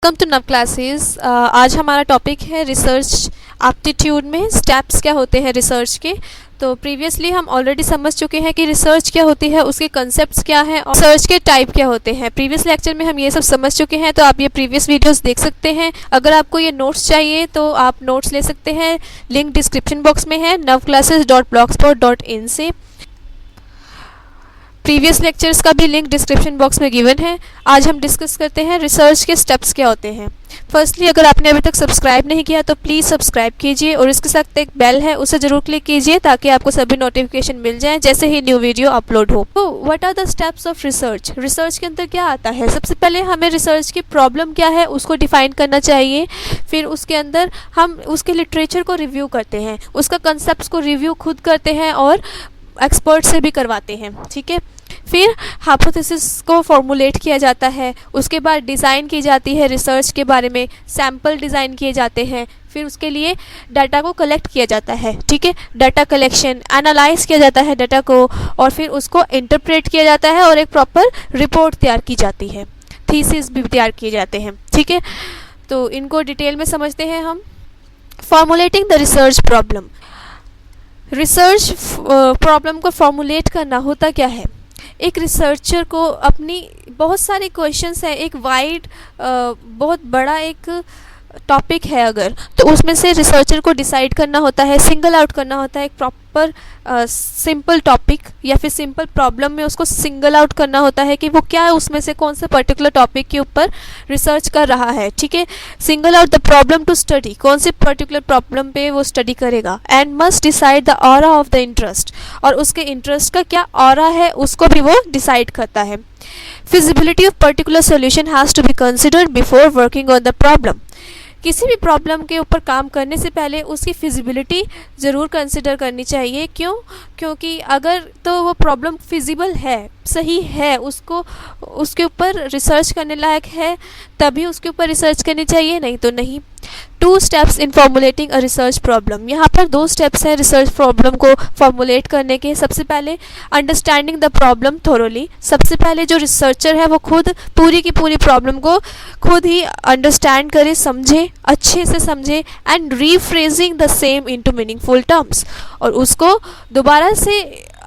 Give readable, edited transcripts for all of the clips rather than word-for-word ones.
Welcome to नव classes. आज हमारा टॉपिक है रिसर्च एप्टीट्यूड में स्टेप्स क्या होते हैं रिसर्च के। तो प्रीवियसली हम ऑलरेडी समझ चुके हैं कि रिसर्च क्या होती है, उसके कंसेप्ट्स क्या हैं और रिसर्च के टाइप क्या होते हैं। प्रीवियस लेक्चर में हम ये सब समझ चुके हैं, तो आप ये प्रीवियस वीडियोस देख सकते हैं। अगर आपको ये नोट्स चाहिए तो आप नोट्स ले सकते हैं, लिंक डिस्क्रिप्शन बॉक्स में है navclasses.blogspot.in से। प्रीवियस लेक्चर्स का भी लिंक डिस्क्रिप्शन बॉक्स में गिवन है। आज हम डिस्कस करते हैं रिसर्च के स्टेप्स क्या होते हैं। फर्स्टली, अगर आपने अभी तक सब्सक्राइब नहीं किया तो प्लीज़ सब्सक्राइब कीजिए और इसके साथ एक बेल है, उसे ज़रूर क्लिक कीजिए ताकि आपको सभी नोटिफिकेशन मिल जाएं जैसे ही न्यू वीडियो अपलोड हो। तो what are the steps of research? Research के अंदर क्या आता है? सबसे पहले हमें रिसर्च की प्रॉब्लम क्या है उसको डिफाइन करना चाहिए। फिर उसके अंदर हम उसके लिटरेचर को रिव्यू करते हैं, उसका कंसेप्ट को रिव्यू खुद करते हैं और एक्सपर्ट से भी करवाते हैं, ठीक है। फिर हाइपोथेसिस को फॉर्मुलेट किया जाता है, उसके बाद डिज़ाइन की जाती है रिसर्च के बारे में, सैम्पल डिज़ाइन किए जाते हैं। फिर उसके लिए डाटा को कलेक्ट किया जाता है, ठीक है। डाटा कलेक्शन, एनालाइज किया जाता है डाटा को और फिर उसको इंटरप्रेट किया जाता है और एक प्रॉपर रिपोर्ट तैयार की जाती है, थीसिस भी तैयार किए जाते हैं, ठीक है। तो इनको डिटेल में समझते हैं हम। Formulating the research problem. Research problem को फॉर्मुलेट करना होता क्या है? एक रिसर्चर को अपनी बहुत सारे क्वेश्चंस हैं, एक वाइड बहुत बड़ा एक टॉपिक है अगर, तो उसमें से रिसर्चर को डिसाइड करना होता है, सिंगल आउट करना होता है एक प्रॉपर सिंपल टॉपिक या फिर सिंपल प्रॉब्लम में उसको सिंगल आउट करना होता है कि वो क्या है, उसमें से कौन से पर्टिकुलर टॉपिक के ऊपर रिसर्च कर रहा है, ठीक है। Single out the problem to study, कौन से पर्टिकुलर प्रॉब्लम पे वो स्टडी करेगा। And must decide the area of the interest, और उसके इंटरेस्ट का क्या ऑरा है उसको भी वो डिसाइड करता है। Feasibility of particular solution has to be considered before working on the problem. किसी भी प्रॉब्लम के ऊपर काम करने से पहले उसकी फिजिबिलिटी ज़रूर कंसिडर करनी चाहिए। क्यों? क्योंकि अगर तो वो प्रॉब्लम फिजिबल है, सही है, उसको उसके ऊपर रिसर्च करने लायक है, तभी उसके ऊपर रिसर्च करनी चाहिए, नहीं तो नहीं। 2 steps in formulating a research problem. यहाँ पर 2 स्टेप्स हैं रिसर्च प्रॉब्लम को फॉर्मुलेट करने के। सबसे पहले अंडरस्टैंडिंग द प्रॉब्लम थोरोली। सबसे पहले जो रिसर्चर है वो खुद पूरी की पूरी प्रॉब्लम को खुद ही अंडरस्टैंड करे, समझे, अच्छे से समझे and rephrasing the same into meaningful terms, और उसको दोबारा से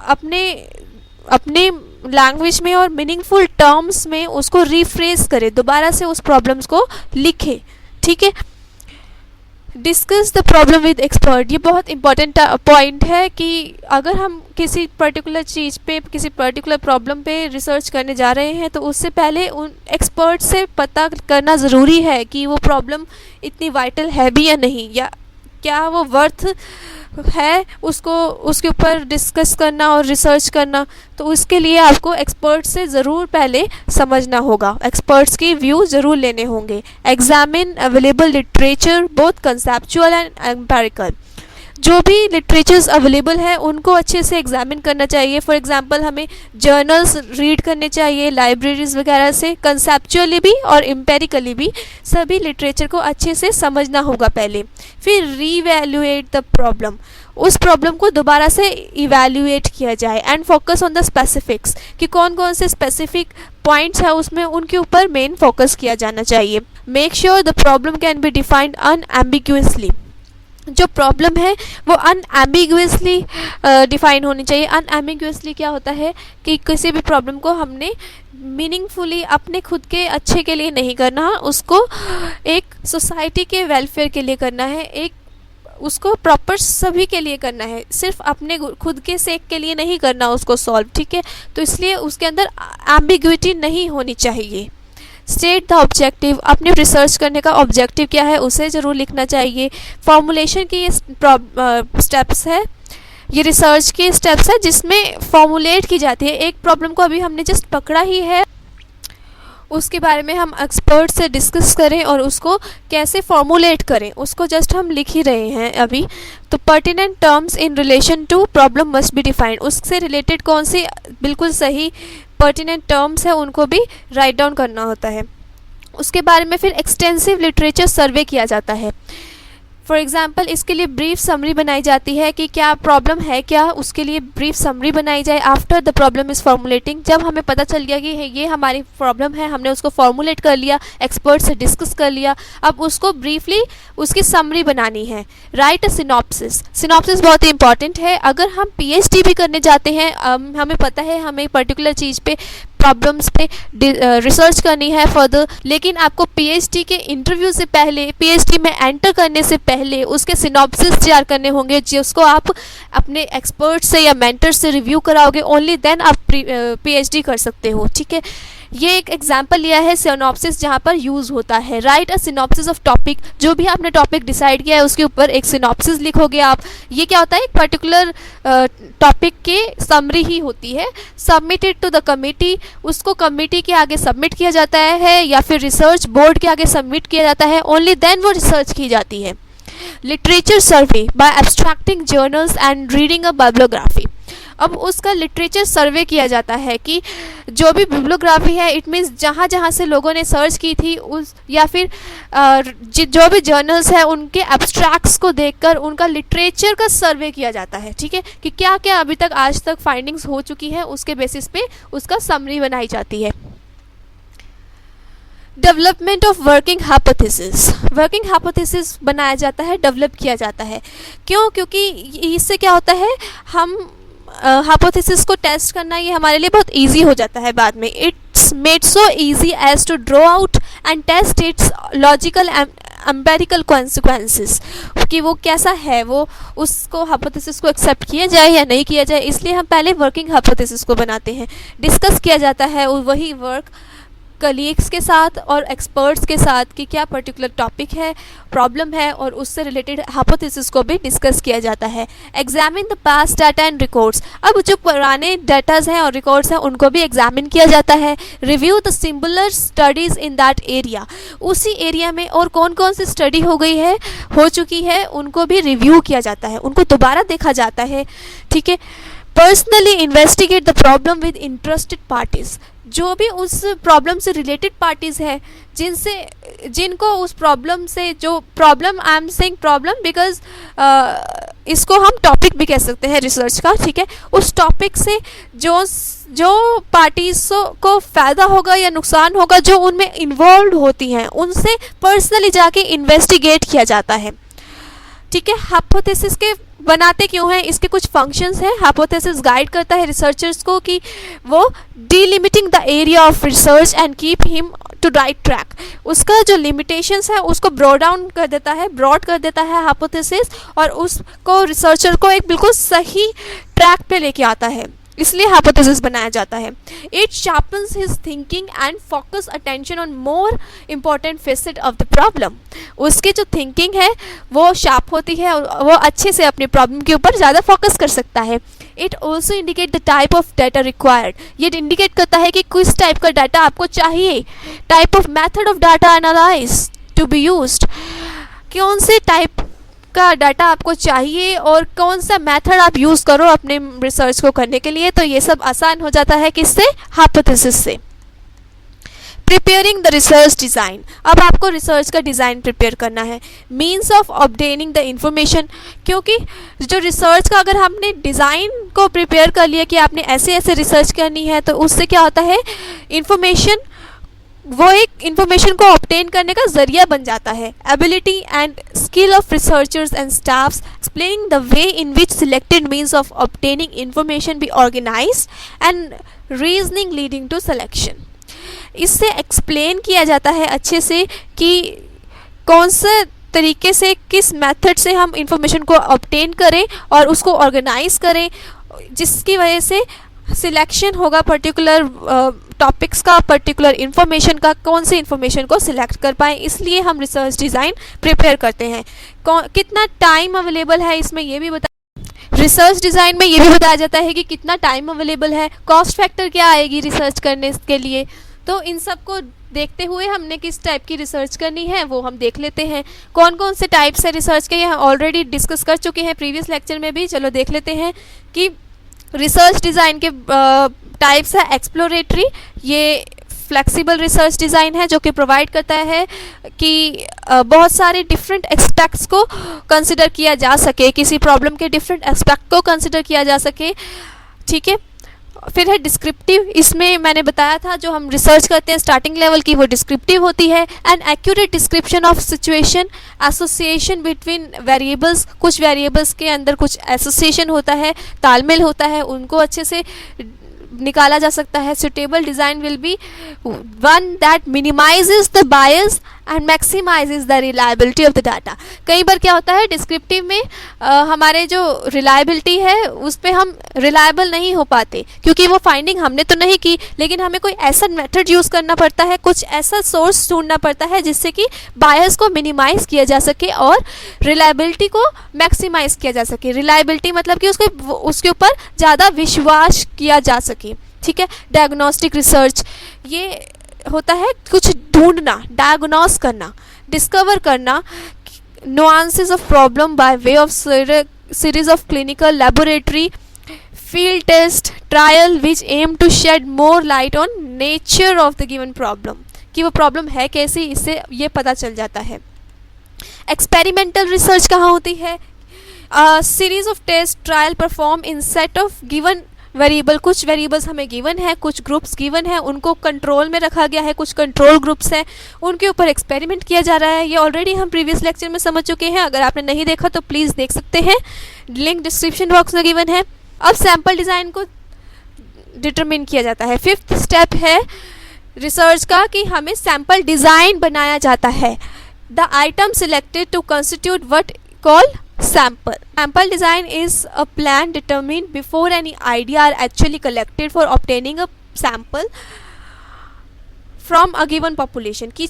अपने लैंग्वेज में और मीनिंगफुल टर्म्स में उसको रीफ्रेज करे, दोबारा से उस प्रॉब्लम्स को लिखे, ठीक है। Discuss the problem with expert. ये बहुत इंपॉर्टेंट पॉइंट है कि अगर हम किसी पर्टिकुलर चीज़ पे, किसी पर्टिकुलर प्रॉब्लम पे रिसर्च करने जा रहे हैं तो उससे पहले उन एक्सपर्ट से पता करना ज़रूरी है कि वो प्रॉब्लम इतनी वाइटल है भी या नहीं, या क्या वो वर्थ है उसको उसके ऊपर डिस्कस करना और रिसर्च करना। तो उसके लिए आपको एक्सपर्ट से ज़रूर पहले समझना होगा, एक्सपर्ट्स की व्यू ज़रूर लेने होंगे। Examine available literature both conceptual and empirical. जो भी लिटरेचर्स अवेलेबल है उनको अच्छे से एग्जामिन करना चाहिए। फॉर एग्जांपल हमें जर्नल्स रीड करने चाहिए लाइब्रेरीज वगैरह से, कंसेप्चुअली भी और एम्पेरिकली भी सभी लिटरेचर को अच्छे से समझना होगा पहले। फिर रीवैल्यूएट द प्रॉब्लम, उस प्रॉब्लम को दोबारा से इवैल्यूएट किया जाए and focus on the specifics, कि कौन कौन से स्पेसिफिक पॉइंट्स है उसमें, उनके ऊपर मेन फोकस किया जाना चाहिए। Make sure the problem can be defined unambiguously. जो प्रॉब्लम है वो अनएम्बिग्युअसली डिफाइन होनी चाहिए। अनएम्बिग्युअसली क्या होता है कि किसी भी प्रॉब्लम को हमने मीनिंगफुली अपने खुद के अच्छे के लिए नहीं करना, उसको एक सोसाइटी के वेलफेयर के लिए करना है, एक उसको प्रॉपर सभी के लिए करना है, सिर्फ अपने खुद के सेक के लिए नहीं करना उसको सॉल्व, ठीक है। तो इसलिए उसके अंदर एम्बिग्युइटी नहीं होनी चाहिए। स्टेट द ऑब्जेक्टिव, अपने रिसर्च करने का ऑब्जेक्टिव क्या है उसे ज़रूर लिखना चाहिए। फॉर्मुलेशन की ये स्टेप्स है, ये रिसर्च के स्टेप्स है जिसमें फॉर्मुलेट की जाती है। एक प्रॉब्लम को अभी हमने जस्ट पकड़ा ही है, उसके बारे में हम एक्सपर्ट से डिस्कस करें और उसको कैसे फॉर्मुलेट करें उसको जस्ट हम लिख ही रहे हैं अभी। तो pertinent terms in relation to problem must be defined, उससे रिलेटेड कौन सी बिल्कुल सही पर्टिनेंट टर्म्स है उनको भी राइट डाउन करना होता है। उसके बारे में फिर एक्सटेंसिव लिटरेचर सर्वे किया जाता है। फॉर एग्जाम्पल इसके लिए ब्रीफ समरी बनाई जाती है कि क्या प्रॉब्लम है, क्या उसके लिए ब्रीफ समरी बनाई जाए after the problem is formulating. जब हमें पता चल गया कि ये हमारी प्रॉब्लम है, हमने उसको फॉर्मुलेट कर लिया, एक्सपर्ट से डिस्कस कर लिया, अब उसको ब्रीफली उसकी समरी बनानी है। राइट अ सिनॉप्सिस। सिनॉप्सिस बहुत ही इंपॉर्टेंट है। अगर हम पीएचडी भी करने जाते हैं, हमें पता है हमें पर्टिकुलर चीज़ पे, प्रॉब्लम्स पे रिसर्च करनी है फर्दर, लेकिन आपको पीएचडी के इंटरव्यू से पहले, पीएचडी में एंटर करने से पहले उसके सिनॉप्सिस तैयार करने होंगे, जिसको आप अपने एक्सपर्ट से या मेंटर से रिव्यू कराओगे। ओनली देन आप पीएचडी कर सकते हो। ठीक है, ये एक एग्जाम्पल लिया है सिनॉप्सिस जहाँ पर यूज़ होता है। Right a synopsis of topic. जो भी आपने टॉपिक डिसाइड किया है उसके ऊपर एक सिनॉप्सिस लिखोगे आप। ये क्या होता है, एक पर्टिकुलर टॉपिक के समरी ही होती है। Submitted to the committee. उसको कमिटी के आगे सबमिट किया जाता है या फिर रिसर्च बोर्ड के आगे सबमिट किया जाता है। ओनली देन वो रिसर्च की जाती है। Literature survey by abstracting journals and reading a bibliography. अब उसका लिटरेचर सर्वे किया जाता है कि जो भी बिब्लियोग्राफी है, इट मीन्स जहाँ जहाँ से लोगों ने सर्च की थी उस, या फिर जो भी जर्नल्स है उनके एब्स्ट्रैक्ट्स को देखकर उनका लिटरेचर का सर्वे किया जाता है। ठीक है, कि क्या क्या अभी तक आज तक फाइंडिंग्स हो चुकी है, उसके बेसिस पे उसका समरी बनाई जाती है। Development of working hypothesis. Working hypothesis बनाया जाता है, डेवलप किया जाता है। क्यों? क्योंकि इससे क्या होता है, हम हाइपोथेसिस को टेस्ट करना ये हमारे लिए बहुत इजी हो जाता है बाद में। It's made so easy as to draw out and test its logical empirical consequences, कि वो कैसा है, वो उसको हाइपोथेसिस को एक्सेप्ट किया जाए या नहीं किया जाए। इसलिए हम पहले वर्किंग हाइपोथेसिस को बनाते हैं, डिस्कस किया जाता है वही वर्क कलीग्स के साथ और एक्सपर्ट्स के साथ कि क्या पर्टिकुलर टॉपिक है, प्रॉब्लम है, और उससे रिलेटेड हाइपोथेसिस को भी डिस्कस किया जाता है। Examine the past data and records. अब जो पुराने डाटाज हैं और रिकॉर्ड्स हैं उनको भी एग्जामिन किया जाता है। Review the similar studies in that area. उसी एरिया में और कौन कौन सी स्टडी हो चुकी है उनको भी रिव्यू किया जाता है, उनको दोबारा देखा जाता है। ठीक है। Personally investigate the problem with interested parties. जो भी उस प्रॉब्लम से रिलेटेड पार्टीज़ है, जिनको उस प्रॉब्लम से, जो problem, I am saying problem because इसको हम टॉपिक भी कह सकते हैं रिसर्च का। ठीक है, उस टॉपिक से जो पार्टीज को फ़ायदा होगा या नुकसान होगा, जो उनमें इन्वॉल्व होती हैं, उनसे पर्सनली जाके इन्वेस्टिगेट किया जाता है। ठीक है। हाइपोथेसिस के बनाते क्यों हैं, इसके कुछ फंक्शंस हैं। हाइपोथेसिस गाइड करता है रिसर्चर्स को कि वो delimiting the area of research and keep him to right track. उसका जो लिमिटेशंस है उसको ब्रॉड कर देता है हाइपोथेसिस, और उसको रिसर्चर को एक बिल्कुल सही ट्रैक पे लेके आता है, इसलिए हाइपोथेसिस बनाया जाता है। It sharpens his thinking and focus attention on more important facet of the problem. उसकी जो थिंकिंग है वो शार्प होती है और वो अच्छे से अपनी प्रॉब्लम के ऊपर ज़्यादा फोकस कर सकता है। It also indicate the type of data required. ये इंडिकेट करता है कि किस टाइप का डाटा आपको चाहिए। Type of method of data analyse to be used. कौन से टाइप का डाटा आपको चाहिए और कौन सा मेथड आप यूज़ करो अपने रिसर्च को करने के लिए, तो ये सब आसान हो जाता है किससे, हाइपोथेसिस से। Preparing the research design. अब आपको रिसर्च का डिज़ाइन प्रिपेयर करना है। Means of obtaining the information. क्योंकि जो रिसर्च का अगर हमने डिज़ाइन को प्रिपेयर कर लिया कि आपने ऐसे ऐसे रिसर्च करनी है, तो उससे क्या होता है, इंफॉर्मेशन, वो एक इंफॉर्मेशन को ऑब्टेन करने का जरिया बन जाता है। Ability and skill of researchers and staffs explaining the way in which selected means of obtaining information be organised and reasoning leading to selection. इससे एक्सप्लेन किया जाता है अच्छे से कि कौन से तरीके से, किस मेथड से हम इंफॉर्मेशन को ऑब्टेन करें और उसको ऑर्गेनाइज करें, जिसकी वजह से सिलेक्शन होगा पर्टिकुलर टॉपिक्स का, पर्टिकुलर इन्फॉर्मेशन का, कौन सी इन्फॉर्मेशन को सिलेक्ट कर पाएँ। इसलिए हम रिसर्च डिज़ाइन प्रिपेयर करते हैं। कितना टाइम अवेलेबल है इसमें ये भी रिसर्च डिज़ाइन में ये भी बताया जाता है कि कितना टाइम अवेलेबल है, कॉस्ट फैक्टर क्या आएगी रिसर्च करने के लिए। तो इन सब को देखते हुए हमने किस टाइप की रिसर्च करनी है वो हम देख लेते हैं। कौन कौन से टाइप्स है रिसर्च के, ये हम ऑलरेडी डिस्कस कर चुके हैं प्रीवियस लेक्चर में भी। चलो देख लेते हैं कि रिसर्च डिज़ाइन के टाइप्स है। एक्सप्लोरेटरी, ये फ्लेक्सिबल रिसर्च डिज़ाइन है जो कि प्रोवाइड करता है कि बहुत सारे डिफरेंट एस्पेक्ट्स को कंसिडर किया जा सके, किसी प्रॉब्लम के डिफरेंट एस्पेक्ट को कंसिडर किया जा सके, ठीक है। फिर है डिस्क्रिप्टिव, इसमें मैंने बताया था जो हम रिसर्च करते हैं स्टार्टिंग लेवल की वो डिस्क्रिप्टिव होती है। And accurate description of situation, association between variables, कुछ वेरिएबल्स के अंदर कुछ एसोसिएशन होता है, तालमेल होता है, उनको अच्छे से निकाला जा सकता है। Suitable design will be one that minimises the bias and maximises the reliability of the data. कई बार क्या होता है डिस्क्रिप्टिव में हमारे जो रिलायबिलिटी है उस पर हम रिलायबल नहीं हो पाते, क्योंकि वो फाइंडिंग हमने तो नहीं की, लेकिन हमें कोई ऐसा मेथड यूज़ करना पड़ता है, कुछ ऐसा सोर्स ढूंढना पड़ता है जिससे कि बायस को मिनिमाइज किया जा सके और रिलायबिलिटी को मैक्सिमाइज किया जा सके। रिलायबिलिटी मतलब कि उसके ऊपर ज़्यादा विश्वास किया जा सके, ठीक है। डायग्नोस्टिक रिसर्च, ये होता है कुछ ढूंढना, डायग्नोस करना, डिस्कवर करना, nuances of problem by way of series of clinical, laboratory, field test, trial which aim to shed more light on nature of the given problem, कि वो प्रॉब्लम है कैसी, इससे ये पता चल जाता है। एक्सपेरिमेंटल रिसर्च कहाँ होती है? Series of test, trial perform in set of given variable, कुछ वेरिएबल्स हमें गिवन है, कुछ ग्रुप्स गिवन है, उनको कंट्रोल में रखा गया है, कुछ कंट्रोल ग्रुप्स हैं, उनके ऊपर एक्सपेरिमेंट किया जा रहा है। ये ऑलरेडी हम प्रीवियस लेक्चर में समझ चुके हैं, अगर आपने नहीं देखा तो प्लीज़ देख सकते हैं, लिंक डिस्क्रिप्शन बॉक्स में गिवन है। अब सैम्पल डिज़ाइन को डिटरमिन किया जाता है। 5th स्टेप है रिसर्च का कि हमें सैम्पल डिज़ाइन बनाया जाता है। The item selected to constitute what call sample. Sample design is a plan determined before any idea are actually collected for obtaining a sample from a given population. कि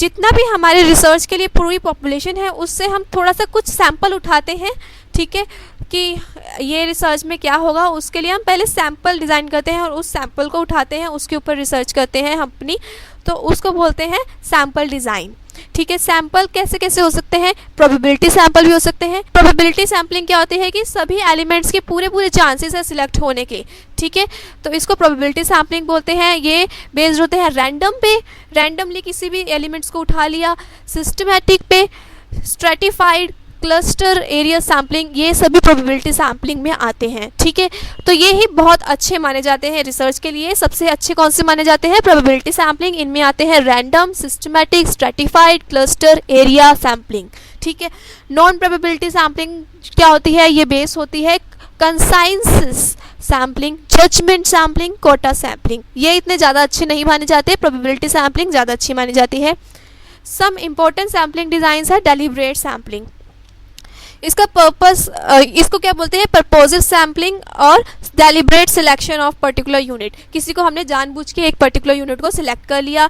जितना भी हमारे रिसर्च के लिए पूरी पॉपुलेशन है उससे हम थोड़ा सा कुछ सैंपल उठाते हैं, ठीक है, कि ये रिसर्च में क्या होगा उसके लिए हम पहले सैंपल डिज़ाइन करते हैं और उस सैंपल को उठाते हैं, उसके ऊपर रिसर्च करते हैं अपनी, तो उसको बोलते हैं सैंपल डिज़ाइन, ठीक है। सैंपल कैसे कैसे हो सकते हैं? प्रोबेबिलिटी सैंपल भी हो सकते हैं। प्रोबेबिलिटी सैम्पलिंग क्या होती है कि सभी एलिमेंट्स के पूरे चांसेस है सिलेक्ट होने के, ठीक है, तो इसको प्रोबेबिलिटी सैम्पलिंग बोलते हैं। ये बेस्ड होते हैं रैंडम पे, रैंडमली किसी भी एलिमेंट्स को उठा लिया, सिस्टमैटिक पे, स्ट्रेटिफाइड, क्लस्टर एरिया सैम्पलिंग, ये सभी प्रोबेबिलिटी सैम्पलिंग में आते हैं, ठीक है। तो ये ही बहुत अच्छे माने जाते हैं रिसर्च के लिए। सबसे अच्छे कौन से माने जाते हैं? प्रोबेबिलिटी सैम्पलिंग, इनमें आते हैं random, systematic, stratified, cluster area sampling, ठीक है। नॉन प्रोबेबिलिटी सैम्पलिंग क्या होती है? ये बेस होती है convenience sampling, judgement sampling, quota sampling. ये इतने ज़्यादा अच्छे नहीं माने जाते, प्रोबेबिलिटी सैम्पलिंग ज़्यादा अच्छी मानी जाती है। सम इम्पोर्टेंट सैम्पलिंग डिज़ाइंस है डेलिब्रेट सैम्पलिंग, इसका पर्पस, इसको क्या बोलते हैं? परपोजिव सैम्पलिंग और deliberate selection of particular unit. किसी को हमने जानबूझ के एक पर्टिकुलर यूनिट को सिलेक्ट कर लिया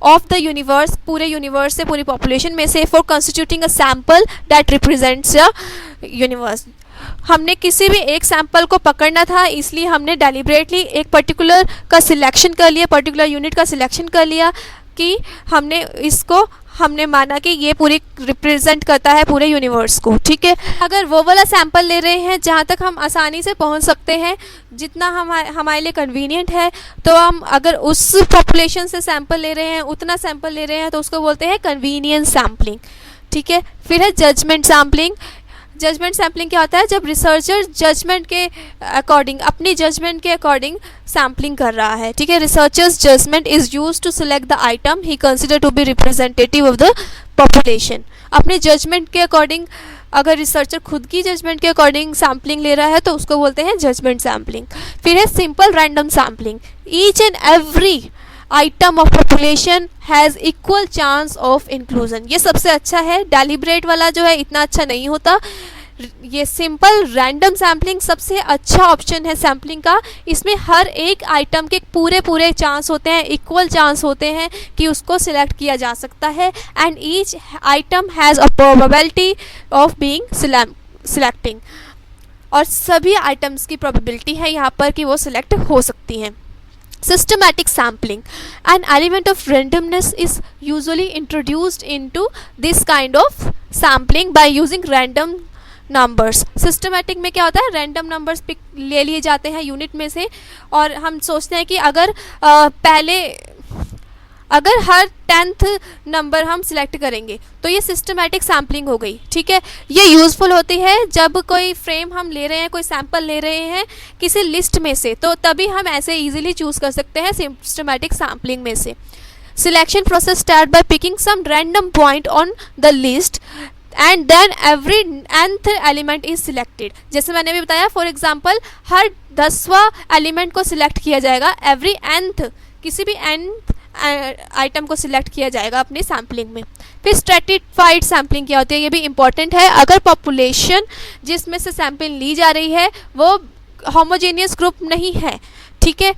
ऑफ द यूनिवर्स, पूरे यूनिवर्स से, पूरी पॉपुलेशन में से, for constituting a sample that represents a universe. हमने किसी भी एक सैंपल को पकड़ना था, इसलिए हमने डेलिब्रेटली एक पर्टिकुलर का सिलेक्शन कर लिया, पर्टिकुलर यूनिट का सिलेक्शन कर लिया कि हमने माना कि ये पूरी रिप्रेजेंट करता है पूरे यूनिवर्स को, ठीक है। अगर वो वाला सैंपल ले रहे हैं जहाँ तक हम आसानी से पहुँच सकते हैं, जितना हमारे लिए कन्वीनियंट है, तो हम अगर उस पॉपुलेशन से सैंपल ले रहे हैं, उतना सैंपल ले रहे हैं, तो उसको बोलते हैं कन्वीनियंस सैम्पलिंग, ठीक है। फिर है जजमेंट सैम्पलिंग। जजमेंट सैम्पलिंग क्या होता है? जब रिसर्चर जजमेंट के अकॉर्डिंग, अपनी जजमेंट के अकॉर्डिंग सैम्पलिंग कर रहा है, ठीक है। Researchers judgement is used to select the item he consider to be representative of the population. अपने जजमेंट के अकॉर्डिंग, अगर रिसर्चर खुद की जजमेंट के अकॉर्डिंग सैम्पलिंग ले रहा है तो उसको बोलते हैं जजमेंट सैम्पलिंग। फिर है simple random sampling. Each and every item of population has equal chance of inclusion. ये सबसे अच्छा है। डेलिब्रेट वाला जो है इतना अच्छा नहीं होता। ये सिंपल रैंडम सैम्पलिंग सबसे अच्छा ऑप्शन है सैम्पलिंग का। इसमें हर एक आइटम के पूरे चांस होते हैं, इक्वल चांस होते हैं कि उसको सिलेक्ट किया जा सकता है। And each item has a probability of being selecting, और सभी आइटम्स की प्रोबेबिलिटी है यहाँ पर कि वो सिलेक्ट हो सकती हैं। Systematic sampling. An element of randomness is usually introduced into this kind of sampling by using random numbers. Systematic में क्या होता है? Random numbers पिक ले लिए जाते हैं यूनिट में से, और हम सोचते हैं कि अगर पहले अगर हर 10th नंबर हम सिलेक्ट करेंगे तो ये सिस्टमैटिक सैम्पलिंग हो गई, ठीक है। ये यूज़फुल होती है जब कोई फ्रेम हम ले रहे हैं, कोई सैंपल ले रहे हैं किसी लिस्ट में से, तो तभी हम ऐसे इजीली चूज़ कर सकते हैं सिस्टमैटिक सैम्पलिंग में से। Selection process start by picking some random point on the list and then every nth element is selected. जैसे मैंने भी बताया, फॉर एग्जाम्पल हर 10वां एलिमेंट को सिलेक्ट किया जाएगा, एवरी nth किसी भी nth आइटम को सिलेक्ट किया जाएगा अपनी सैम्पलिंग में। फिर स्ट्रेटिफाइड सैम्पलिंग क्या होती है, ये भी इंपॉर्टेंट है। अगर पॉपुलेशन जिसमें से सैम्पल ली जा रही है वो होमोजेनियस ग्रुप नहीं है, ठीक है,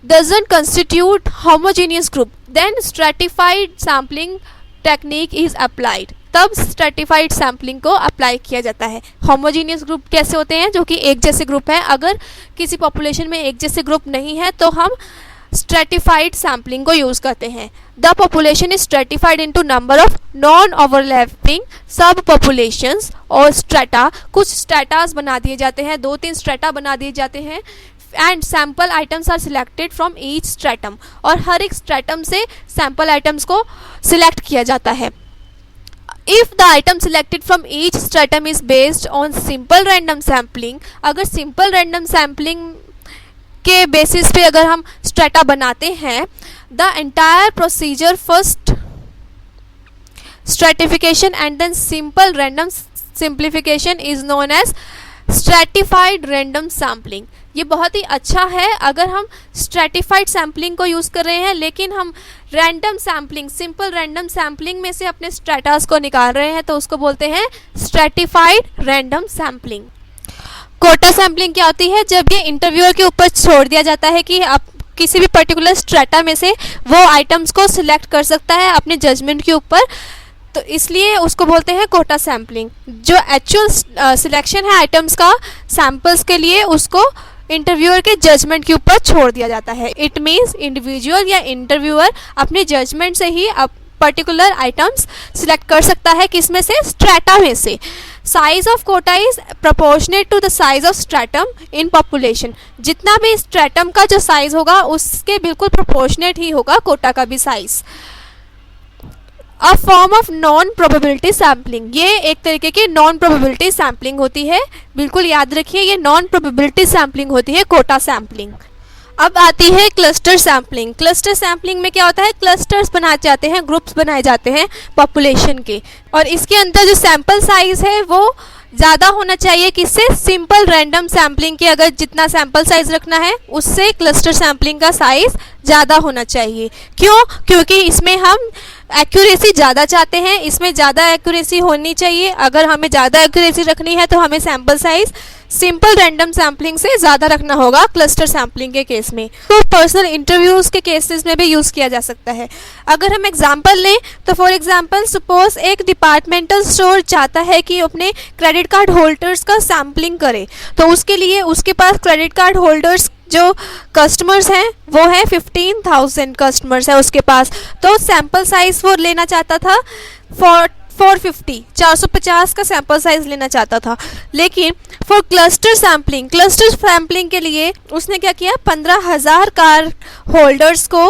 doesn't constitute homogeneous group, then stratified sampling technique is applied। तब स्ट्रेटिफाइड सैम्पलिंग को अप्लाई किया जाता है। होमोजीनियस ग्रुप कैसे होते हैं, जो कि एक जैसे ग्रुप हैं। अगर किसी पॉपुलेशन में एक जैसे ग्रुप नहीं है तो हम स्ट्रेटिफाइड सैम्पलिंग को यूज़ करते हैं। The population is stratified into number of non overlapping सब पॉपुलेशंस और स्ट्रेटा। कुछ स्ट्रेटास बना दिए जाते हैं, 2-3 स्ट्रेटा बना दिए जाते हैं and sample items are selected from each stratum, और हर एक स्ट्रेटम से सैम्पल आइटम्स को सिलेक्ट किया जाता है। If the item selected from each stratum is based on simple random sampling, अगर simple random sampling के बेसिस पे अगर हम स्ट्रेटा बनाते हैं, the entire procedure first stratification and then simple random simplification is known as stratified random sampling. ये बहुत ही अच्छा है अगर हम स्ट्रेटिफाइड सैम्पलिंग को यूज़ कर रहे हैं, लेकिन हम random sampling, simple random sampling में से अपने स्ट्रेटास को निकाल रहे हैं, तो उसको बोलते हैं stratified random sampling. Quota sampling क्या होती है, जब ये इंटरव्यूअर के ऊपर छोड़ दिया जाता है कि आप किसी भी पर्टिकुलर स्ट्रेटा में से वो आइटम्स को सिलेक्ट कर सकता है अपने जजमेंट के ऊपर, तो इसलिए उसको बोलते हैं कोटा सैम्पलिंग। जो एक्चुअल सिलेक्शन है आइटम्स का सैम्पल्स के लिए, उसको इंटरव्यूअर के जजमेंट के ऊपर छोड़ दिया जाता है। इट मीन्स इंडिविजुअल या इंटरव्यूअर अपने जजमेंट से ही पर्टिकुलर आइटम्स सिलेक्ट कर सकता है, किसमें से, स्ट्रेटा में से। Size of quota is proportionate to the size of stratum in population. जितना भी स्ट्रेटम का जो साइज होगा उसके बिल्कुल प्रोपोर्शनेट ही होगा कोटा का भी size. A form of non probability sampling, ये एक तरीके की नॉन प्रोबेबिलिटी सैम्पलिंग होती है, बिल्कुल याद रखिए ये नॉन प्रोबेबिलिटी सैम्पलिंग होती है कोटा सैम्पलिंग। अब आती है क्लस्टर सैम्पलिंग। क्लस्टर सैम्पलिंग में क्या होता है, क्लस्टर्स बनाए जाते हैं, ग्रुप्स बनाए जाते हैं पॉपुलेशन के, और इसके अंदर जो सैम्पल साइज है वो ज़्यादा होना चाहिए किससे, सिंपल रैंडम सैम्पलिंग के अगर जितना सैम्पल साइज रखना है उससे क्लस्टर सैम्पलिंग का साइज ज़्यादा होना चाहिए। क्यों, क्योंकि इसमें हम एक्यूरेसी ज़्यादा चाहते हैं, इसमें ज़्यादा एक्यूरेसी होनी चाहिए। अगर हमें ज़्यादा एक्यूरेसी रखनी है तो हमें sample size simple random sampling से ज़्यादा रखना होगा क्लस्टर सैम्पलिंग के केस में। तो पर्सनल इंटरव्यूज़ के केसेस में भी यूज़ किया जा सकता है। अगर हम एग्जांपल लें तो फॉर एग्जांपल सपोज एक डिपार्टमेंटल स्टोर चाहता है कि अपने क्रेडिट कार्ड होल्डर्स का सैम्पलिंग करे, तो उसके लिए उसके पास क्रेडिट कार्ड होल्डर्स जो कस्टमर्स हैं वो है 15,000 कस्टमर्स है उसके पास, तो सैम्पल साइज वो लेना चाहता था 450 का सैम्पल साइज लेना चाहता था। लेकिन फॉर क्लस्टर सैम्पलिंग के लिए उसने क्या किया, 15,000 कार होल्डर्स को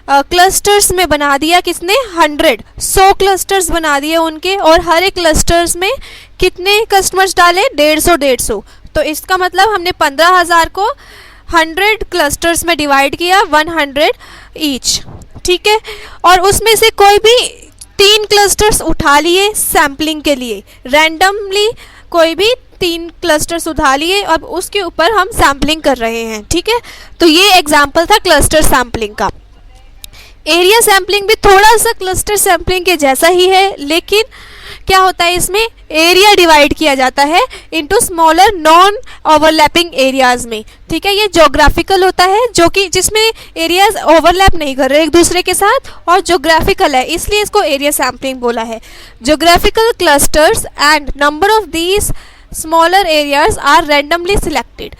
क्लस्टर्स में बना दिया। किसने, 100 क्लस्टर्स बना दिए उनके, और हर एक क्लस्टर्स में कितने कस्टमर्स डाले, 150। तो इसका मतलब हमने 15,000 को 100 क्लस्टर्स में डिवाइड किया, 100 ईच, ठीक है। और उसमें से कोई भी 3 क्लस्टर्स उठा लिए सैम्पलिंग के लिए, रैंडमली कोई भी 3 क्लस्टर्स उठा लिए, अब उसके ऊपर हम सैम्पलिंग कर रहे हैं, ठीक है। तो ये एग्जाम्पल था क्लस्टर सैम्पलिंग का। एरिया सैम्पलिंग भी थोड़ा सा क्लस्टर सैम्पलिंग के जैसा ही है, लेकिन क्या होता है, इसमें एरिया डिवाइड किया जाता है into smaller non overlapping areas में, ठीक है। ये ज्योग्राफिकल होता है, जो कि जिसमें एरियाज ओवरलैप नहीं कर रहे एक दूसरे के साथ, और ज्योग्राफिकल है, इसलिए इसको एरिया सैम्पलिंग बोला है। Geographical clusters and number of these smaller areas are randomly selected,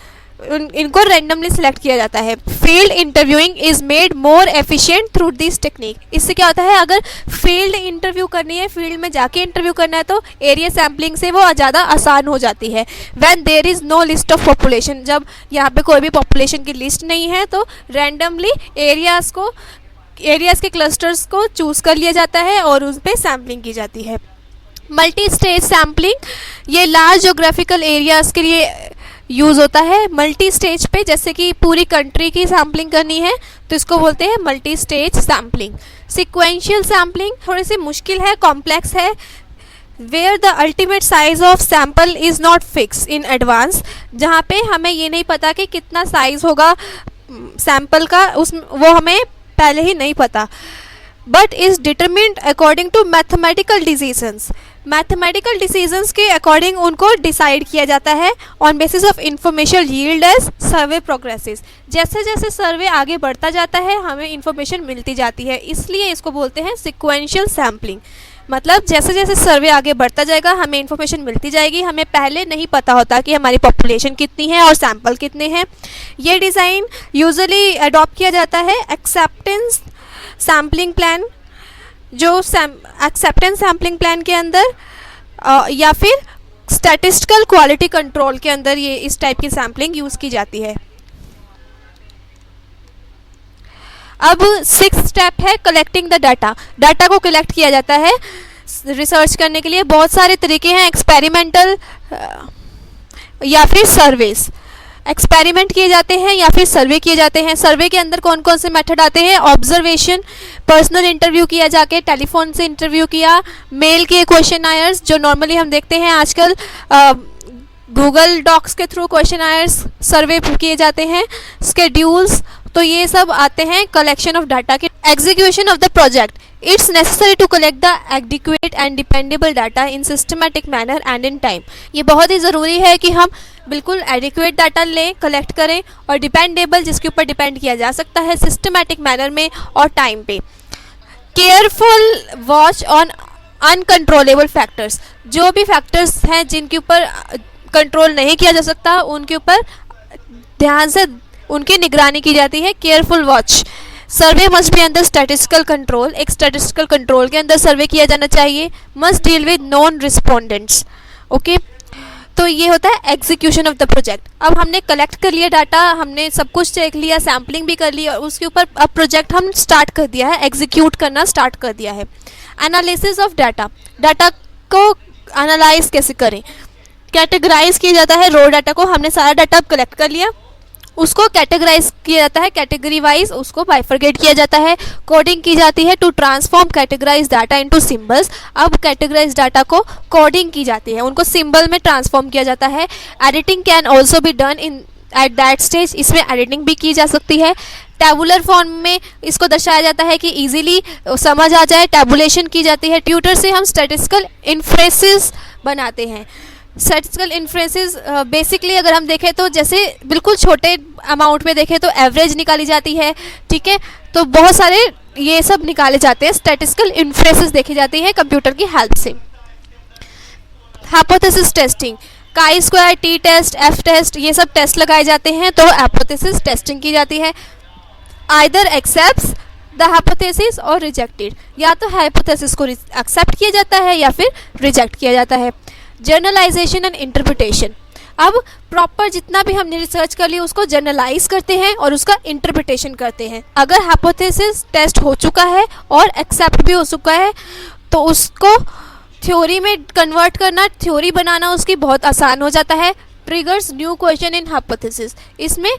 इनको रैंडमली सिलेक्ट किया जाता है। Field interviewing is made more efficient through this technique. इससे क्या होता है, अगर फील्ड इंटरव्यू करनी है, फील्ड में जाके इंटरव्यू करना है, तो एरिया सैम्पलिंग से वो ज़्यादा आसान हो जाती है। When there is no list of population, जब यहाँ पे कोई भी पॉपुलेशन की लिस्ट नहीं है, तो रैंडमली एरियाज़ को एरियाज़ के क्लस्टर्स को चूज़ कर लिया जाता है और उस पर सैम्पलिंग की जाती है। मल्टी स्टेज सैम्पलिंग ये लार्ज जोग्राफिकल एरियाज़ के लिए यूज़ होता है। मल्टी स्टेज पे जैसे कि पूरी कंट्री की सैम्पलिंग करनी है तो इसको बोलते हैं multi stage sampling. Sequential sampling थोड़ी सी मुश्किल है, कॉम्प्लेक्स है, where the ultimate size of sample is not fix in advance, जहाँ पे हमें ये नहीं पता कि कितना साइज होगा सैम्पल का, वो हमें पहले ही नहीं पता। But is determined according to mathematical decisions, mathematical decisions के अकॉर्डिंग उनको डिसाइड किया जाता है on basis of information yield as survey progresses. जैसे जैसे सर्वे आगे बढ़ता जाता है हमें इंफॉर्मेशन मिलती जाती है, इसलिए इसको बोलते हैं सिक्वेंशियल सैम्पलिंग। मतलब जैसे जैसे सर्वे आगे बढ़ता जाएगा हमें इन्फॉर्मेशन मिलती जाएगी, हमें पहले नहीं पता होता कि हमारी पॉपुलेशन कितनी है और सैम्पल कितने हैं। ये डिज़ाइन यूजुअली अडॉप्ट किया जाता है एक्सेप्टेंस सैम्पलिंग प्लान, जो एक्सेप्टेंस सैम्पलिंग प्लान के अंदर या फिर स्टैटिस्टिकल क्वालिटी कंट्रोल के अंदर ये इस टाइप की सैम्पलिंग यूज़ की जाती है। अब 6th स्टेप है कलेक्टिंग द डाटा। डाटा को कलेक्ट किया जाता है रिसर्च करने के लिए। बहुत सारे तरीके हैं, एक्सपेरिमेंटल या फिर सर्वेस। एक्सपेरिमेंट किए जाते हैं या फिर सर्वे किए जाते हैं। सर्वे के अंदर कौन कौन से मेथड आते हैं? ऑब्जर्वेशन, पर्सनल इंटरव्यू किया जाके, टेलीफोन से इंटरव्यू किया, मेल किए क्वेश्चन आयर्स जो नॉर्मली हम देखते हैं आजकल, गूगल डॉक्स के थ्रू क्वेश्चन आयर्स सर्वे किए जाते हैं, स्केड्यूल्स, तो ये सब आते हैं कलेक्शन ऑफ डाटा के। Execution of the project, it's necessary to collect the adequate and dependable data in systematic manner and in time. ये बहुत ही ज़रूरी है कि हम बिल्कुल एडिक्वेट डाटा लें, कलेक्ट करें, और डिपेंडेबल जिसके ऊपर डिपेंड किया जा सकता है सिस्टमेटिक मैनर में और टाइम पे। Careful watch on uncontrollable factors, जो भी फैक्टर्स हैं जिनके ऊपर कंट्रोल नहीं किया जा सकता उनके ऊपर ध्यान से उनकी निगरानी की जाती है। Careful watch. Survey must be under statistical control, एक स्टैटिस्टिकल कंट्रोल के अंदर सर्वे किया जाना चाहिए। Must deal with non respondents. Okay, तो ये होता है एग्जीक्यूशन ऑफ द प्रोजेक्ट। अब हमने कलेक्ट कर लिया डाटा, हमने सब कुछ चेक लिया, सैम्पलिंग भी कर ली, और उसके ऊपर अब प्रोजेक्ट हम स्टार्ट कर दिया है, एग्जीक्यूट करना स्टार्ट कर दिया है। एनालिसिस ऑफ डाटा, डाटा को एनालाइज कैसे करें? कैटेगराइज किया जाता है रॉ डाटा को। हमने सारा डाटा कलेक्ट कर लिया, उसको कैटेगराइज किया जाता है, कैटेगरी वाइज उसको बाइफरगेट किया जाता है। कोडिंग की जाती है to transform categorize data into symbols. अब कैटेगराइज डाटा को कोडिंग की जाती है, उनको सिंबल में ट्रांसफॉर्म किया जाता है। Editing can also be done in at that stage, इसमें एडिटिंग भी की जा सकती है। टैबुलर फॉर्म में इसको दर्शाया जाता है कि इजीली समझ आ जाए, टैबुलेशन की जाती है। ट्यूटर से हम स्टैटिस्टिकल इन्फ्रेंसेस बनाते हैं। स्टैटिस्टिकल इन्फ्रेंसेस बेसिकली अगर हम देखें तो जैसे बिल्कुल छोटे अमाउंट में देखें तो एवरेज निकाली जाती है, ठीक है, तो बहुत सारे ये सब निकाले जाते हैं। स्टैटिस्टिकल इन्फ्रेंसेस देखी जाती है कंप्यूटर की हेल्प से। Hypothesis testing, chi square, T test, F test, ये सब टेस्ट लगाए जाते हैं तो हाइपोथेसिस टेस्टिंग की जाती है। आइदर एक्सेप्ट्स द हाइपोथेसिस और रिजेक्टेड, या तो हाइपोथेसिस को एक्सेप्ट किया जाता है या फिर रिजेक्ट किया जाता है। जर्नलाइजेशन एंड इंटरप्रिटेशन, अब प्रॉपर जितना भी हमने रिसर्च कर लिया उसको जर्नलाइज करते हैं और उसका इंटरप्रिटेशन करते हैं। अगर हाइपोथेसिस टेस्ट हो चुका है और एक्सेप्ट भी हो चुका है तो उसको थ्योरी में कन्वर्ट करना, थ्योरी बनाना उसकी बहुत आसान हो जाता है। Triggers new question in hypothesis, इसमें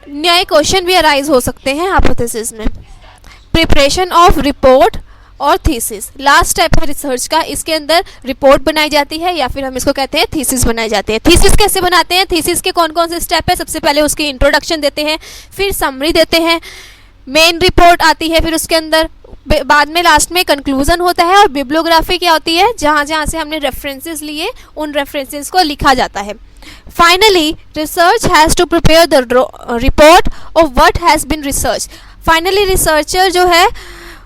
नए क्वेश्चन भी अराइज हो सकते हैं हाइपोथेसिस में। प्रिपरेशन ऑफ रिपोर्ट और थीसिस, लास्ट स्टेप है रिसर्च का, इसके अंदर रिपोर्ट बनाई जाती है या फिर हम इसको कहते हैं थीसिस बनाई जाती है। थीसिस कैसे बनाते हैं? थीसिस के कौन कौन से स्टेप है? सबसे पहले उसकी इंट्रोडक्शन देते हैं, फिर समरी देते हैं, मेन रिपोर्ट आती है, फिर उसके अंदर बाद में लास्ट में कंक्लूजन होता है, और बिब्लियोग्राफी क्या होती है? जहाँ जहाँ से हमने रेफरेंसेस लिए उन रेफरेंसेस को लिखा जाता है। Finally research has to prepare the report of what has been research. Finally researcher जो है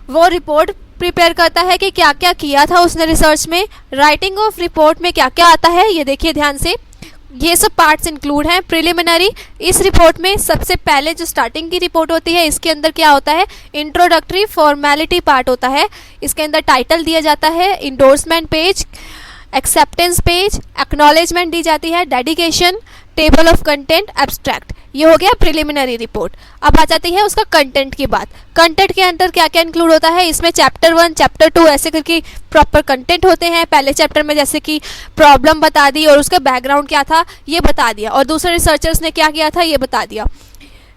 वो रिपोर्ट प्रिपेयर करता है कि क्या क्या किया था उसने रिसर्च में। राइटिंग ऑफ रिपोर्ट में क्या क्या आता है ये देखिए ध्यान से, ये सब पार्ट्स इंक्लूड हैं। प्रिलिमिनरी, इस रिपोर्ट में सबसे पहले जो स्टार्टिंग की रिपोर्ट होती है इसके अंदर क्या होता है? इंट्रोडक्टरी फॉर्मेलिटी पार्ट होता है। इसके अंदर टाइटल दिया जाता है, endorsement page, acceptance page, acknowledgement दी जाती है, dedication, table of content, abstract. ये हो गया प्रिलिमिनरी रिपोर्ट। अब आ जाती है उसका कंटेंट की बात। कंटेंट के अंदर क्या क्या इंक्लूड होता है, इसमें चैप्टर 1, चैप्टर 2 ऐसे करके प्रॉपर कंटेंट होते हैं। पहले चैप्टर में जैसे कि प्रॉब्लम बता दी और उसका बैकग्राउंड क्या था ये बता दिया, और दूसरे रिसर्चर्स ने क्या किया था ये बता दिया।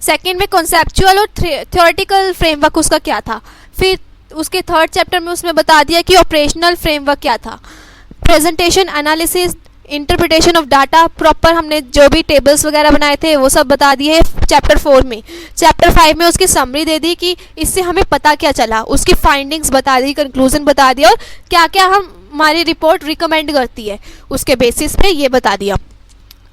सेकेंड में कॉन्सेप्चुअल और थ्योरेटिकल फ्रेमवर्क उसका क्या था। फिर उसके थर्ड चैप्टर में उसमें बता दिया कि ऑपरेशनल फ्रेमवर्क क्या था। Presentation, analysis, interpretation of data, proper हमने जो भी टेबल्स वगैरह बनाए थे वो सब बता दिए चैप्टर 4 में। चैप्टर 5 में उसकी समरी दे दी कि इससे हमें पता क्या चला, उसकी फाइंडिंग्स बता दी, कंक्लूजन बता दिया, और क्या क्या हमारी रिपोर्ट रिकमेंड करती है उसके बेसिस पे ये बता दिया।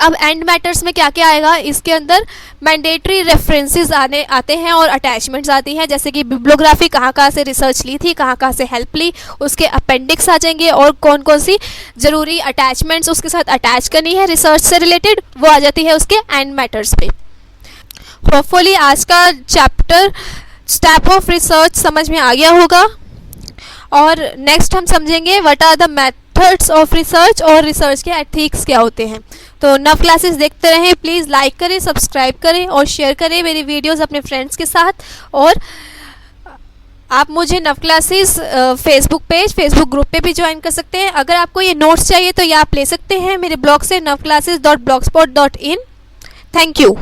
अब एंड मैटर्स में क्या क्या आएगा, इसके अंदर मैंडेटरी रेफरेंसेस आते हैं और अटैचमेंट्स आती हैं, जैसे कि बिब्लियोग्राफी कहाँ कहाँ से रिसर्च ली थी, कहाँ कहाँ से हेल्प ली, उसके अपेंडिक्स आ जाएंगे, और कौन कौन सी ज़रूरी अटैचमेंट्स उसके साथ अटैच करनी है रिसर्च से रिलेटेड, वो आ जाती है उसके एंड मैटर्स पे। होपफुली आज का चैप्टर स्टेप ऑफ रिसर्च समझ में आ गया होगा, और नेक्स्ट हम समझेंगे what are the methods of research और रिसर्च के एथिक्स क्या होते हैं। तो नव क्लासेस देखते रहें, प्लीज़ लाइक करें, सब्सक्राइब करें और शेयर करें मेरी वीडियोस अपने फ्रेंड्स के साथ। और आप मुझे नव क्लासेस फेसबुक ग्रुप पे भी ज्वाइन कर सकते हैं। अगर आपको ये नोट्स चाहिए तो ये आप ले सकते हैं मेरे ब्लॉग से, navclasses.blogspot.in। Thank you.